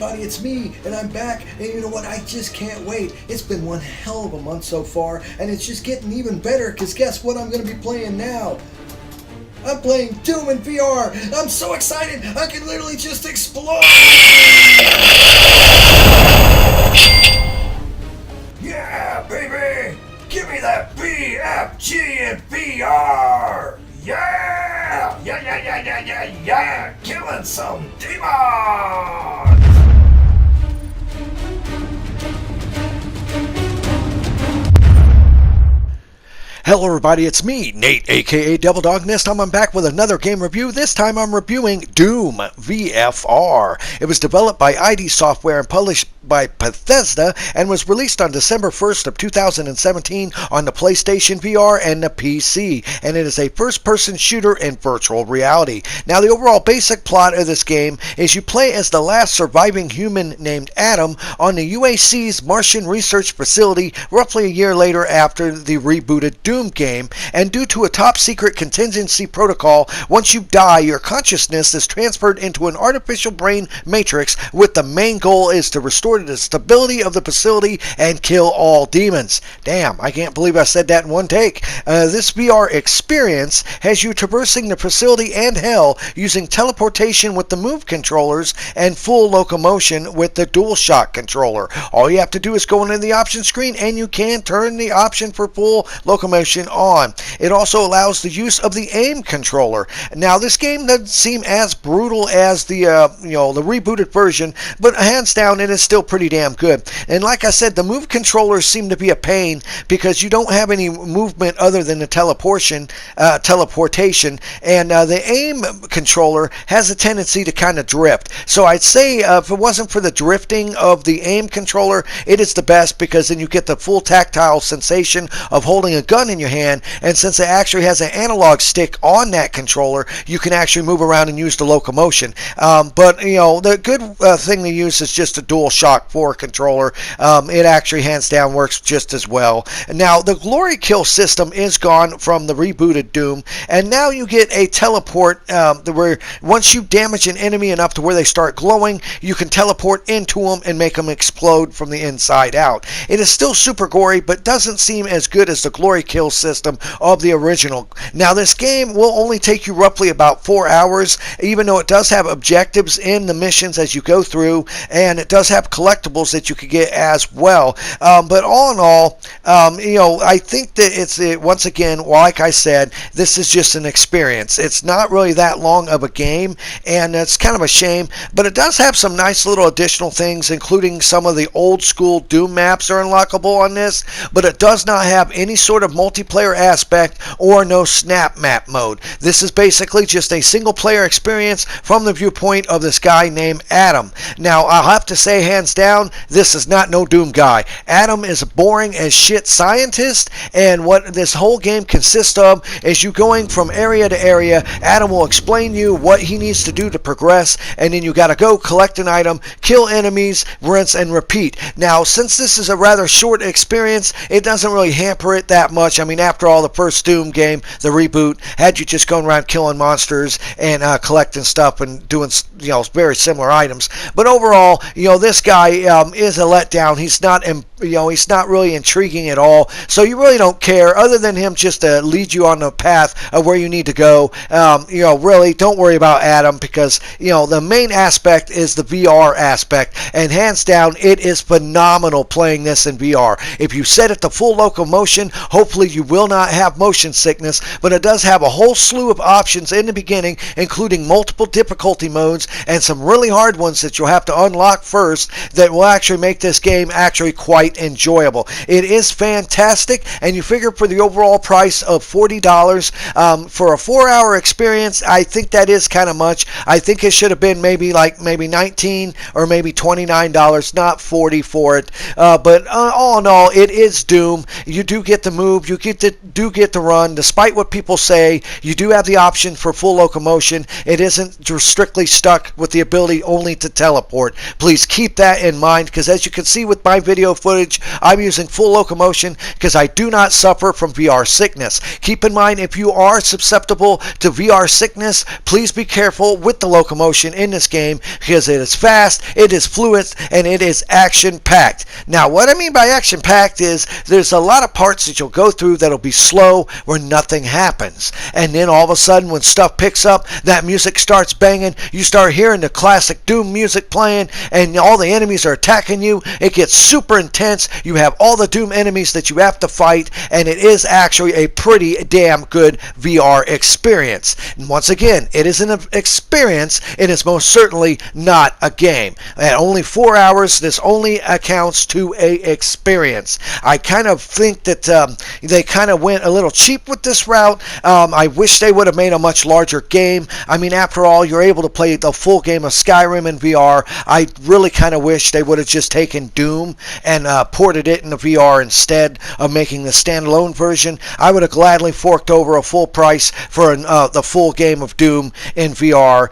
everybody, it's me, and I'm back, and you know what, I just can't wait. It's been one hell of a month so far, and it's just getting even better, because guess what I'm going to be playing now? I'm playing Doom in VR! I'm so excited, I can literally just explode! Yeah, baby! Give me that BFG in VR! Yeah! Yeah! Killing some demons! Hello everybody, it's me, Nate, aka Devil Dog Nest. I'm back with another game review. This time I'm reviewing Doom VFR. It was developed by ID Software and published by Bethesda and was released on December 1st of 2017 on the PlayStation VR and the PC. And it is a first-person shooter in virtual reality. Now the overall basic plot of this game is you play as the last surviving human named Adam on the UAC's Martian research facility roughly a year later after the rebooted Doom game, and due to a top-secret contingency protocol, once you die, your consciousness is transferred into an artificial brain matrix with the main goal is to restore the stability of the facility and kill all demons. Damn, I can't believe I said that in one take. This VR experience has you traversing the facility and hell using teleportation with the Move controllers and full locomotion with the DualShock controller. All you have to do is go into the option screen and you can turn the option for full locomotion on. It also allows the use of the aim controller. Now this game doesn't seem as brutal as the the rebooted version, but hands down it is still pretty damn good. And like I said, the Move controllers seem to be a pain because you don't have any movement other than the teleportation, and the aim controller has a tendency to kind of drift. So I'd say if it wasn't for the drifting of the aim controller, it is the best because then you get the full tactile sensation of holding a gun in your hand, and since it actually has an analog stick on that controller, you can actually move around and use the locomotion. But the good thing to use is just a DualShock 4 controller. It actually hands down works just as well. Now the glory kill system is gone from the rebooted Doom, and now you get a teleport where once you damage an enemy enough to where they start glowing, you can teleport into them and make them explode from the inside out. It is still super gory, but doesn't seem as good as the glory kill system of the original. Now this game will only take you roughly about 4 hours, even though it does have objectives in the missions as you go through, and it does have collectibles that you could get as well. But all in all, I think that it's once again, like I said, this is just an experience. It's not really that long of a game, and it's kind of a shame, but it does have some nice little additional things, including some of the old school Doom maps are unlockable on this, but it does not have any sort of multiplayer aspect or no snap map mode. This is basically just a single player experience from the viewpoint of this guy named Adam. Now I'll have to say hands down, this is not no Doom guy. Adam is a boring as shit scientist, and what this whole game consists of is you going from area to area. Adam will explain you what he needs to do to progress, and then you gotta go collect an item, kill enemies, rinse and repeat. Now since this is a rather short experience, it doesn't really hamper it that much. I mean, after all, the first Doom game, the reboot, had you just going around killing monsters and collecting stuff and doing very similar items. But overall, this guy is a letdown. He's not really intriguing at all. So you really don't care, other than him just to lead you on the path of where you need to go. Really don't worry about Adam, because the main aspect is the VR aspect, and hands down, it is phenomenal playing this in VR. If you set it to full locomotion, hopefully you will not have motion sickness, but it does have a whole slew of options in the beginning, including multiple difficulty modes and some really hard ones that you'll have to unlock first that will actually make this game actually quite enjoyable. It is fantastic, and you figure for the overall price of $40 for a 4-hour experience, I think that is kind of much. I think it should have been maybe $19 or maybe $29, not $40 for it. But all in all, it is Doom. You do get to move, you do get to run. Despite what people say, you do have the option for full locomotion. It isn't strictly stuck with the ability only to teleport. Please keep that in mind, because as you can see with my video footage, footage. I'm using full locomotion because I do not suffer from VR sickness. Keep in mind, if you are susceptible to VR sickness, please be careful with the locomotion in this game because it is fast, it is fluid, and it is action-packed. Now, what I mean by action-packed is there's a lot of parts that you'll go through that'll be slow where nothing happens. And then all of a sudden when stuff picks up, that music starts banging, you start hearing the classic Doom music playing, and all the enemies are attacking you. It gets super intense. You have all the Doom enemies that you have to fight, and it is actually a pretty damn good VR experience. And once again, it is an experience. It is most certainly not a game. At only 4 hours, this only accounts to a experience. I kind of think that they kind of went a little cheap with this route. I wish they would have made a much larger game. I mean, after all, you're able to play the full game of Skyrim in VR. I really kind of wish they would have just taken Doom and ported it into VR instead of making the standalone version. I would have gladly forked over a full price for the full game of Doom in VR.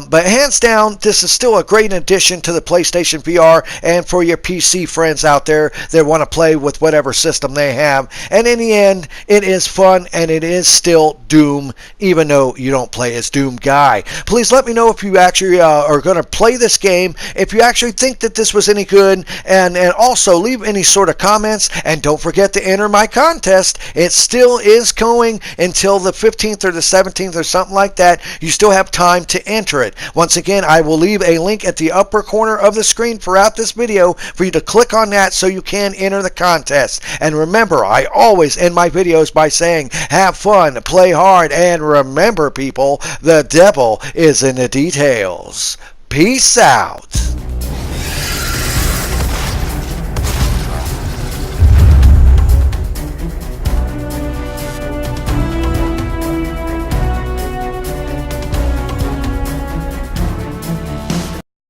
But hands down, this is still a great addition to the PlayStation VR and for your PC friends out there that want to play with whatever system they have. And in the end, it is fun and it is still Doom, even though you don't play as Doom Guy. Please let me know if you actually are going to play this game, if you actually think that this was any good, and also leave any sort of comments, and don't forget to enter my contest. It still is going until the 15th or the 17th or something like that. You still have time to enter it. Once again, I will leave a link at the upper corner of the screen throughout this video for you to click on that so you can enter the contest. And remember, I always end my videos by saying, have fun, play hard, and remember, people, the devil is in the details. Peace out.